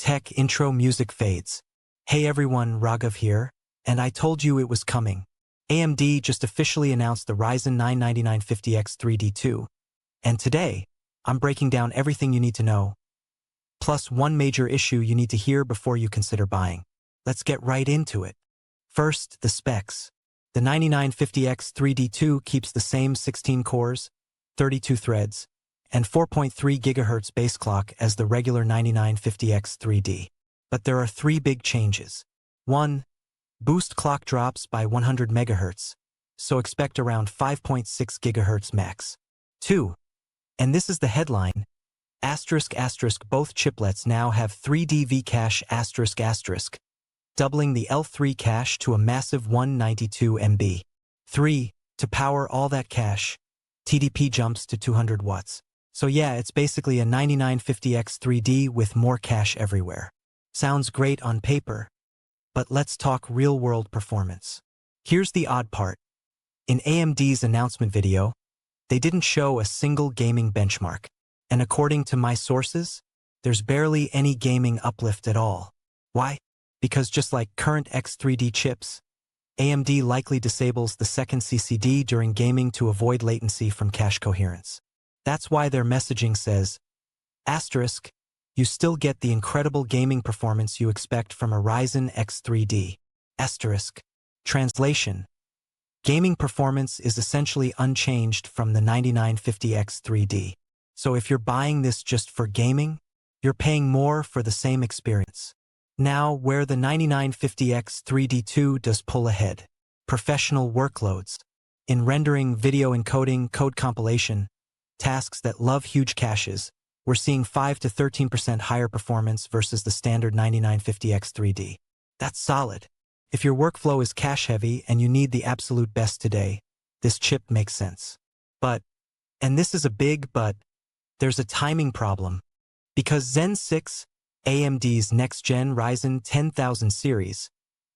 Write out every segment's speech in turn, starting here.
tech intro music fades. Hey everyone, Raghav here, and I told you it was coming. AMD just officially announced the Ryzen 9 9950X 3D2, and today, I'm breaking down everything you need to know, plus one major issue you need to hear before you consider buying. Let's get right into it. First, the specs. The 9950X 3D2 keeps the same 16 cores, 32 threads, and 4.3 GHz base clock as the regular 9950X 3D. But there are three big changes. 1. Boost clock drops by 100 MHz, so expect around 5.6 GHz max. 2. And this is the headline, both chiplets now have 3D V-cache doubling the L3 cache to a massive 192 MB. 3. To power all that cache, TDP jumps to 200 watts. So yeah, it's basically a 9950X 3D with more cache everywhere. Sounds great on paper, but let's talk real-world performance. Here's the odd part. In AMD's announcement video, they didn't show a single gaming benchmark, and according to my sources, there's barely any gaming uplift at all. Why? Because just like current X3D chips, AMD likely disables the second CCD during gaming to avoid latency from cache coherence. That's why their messaging says, you still get the incredible gaming performance you expect from a Ryzen X3D. Translation. Gaming performance is essentially unchanged from the 9950X 3D. So if you're buying this just for gaming, you're paying more for the same experience. Now, where the 9950X 3D2 does pull ahead. Professional workloads. In rendering, video encoding, code compilation, tasks that love huge caches, we're seeing 5 to 13% higher performance versus the standard 9950X 3D. That's solid. If your workflow is cache-heavy and you need the absolute best today, this chip makes sense. But, and this is a big but, there's a timing problem. Because Zen 6, AMD's next-gen Ryzen 10000 series,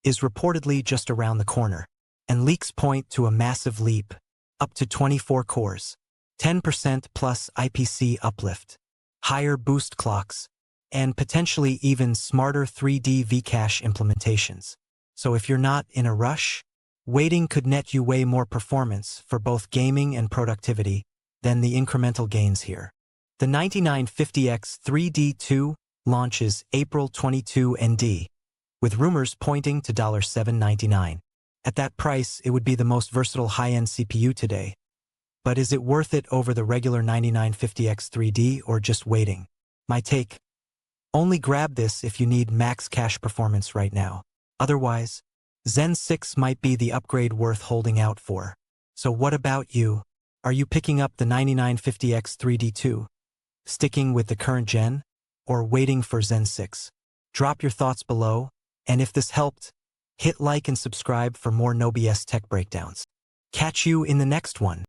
is reportedly just around the corner, and leaks point to a massive leap, up to 24 cores. 10% plus IPC uplift, higher boost clocks, and potentially even smarter 3D V-cache implementations. So if you're not in a rush, waiting could net you way more performance for both gaming and productivity than the incremental gains here. The 9950X 3D2 launches April 22 ND, with rumors pointing to $799. At that price, it would be the most versatile high-end CPU today. But is it worth it over the regular 9950X 3D or just waiting? My take: only grab this if you need max cache performance right now. Otherwise, Zen 6 might be the upgrade worth holding out for. So what about you? Are you picking up the 9950X 3D2? Sticking with the current gen? Or waiting for Zen 6? Drop your thoughts below, and if this helped, hit like and subscribe for more no BS tech breakdowns. Catch you in the next one.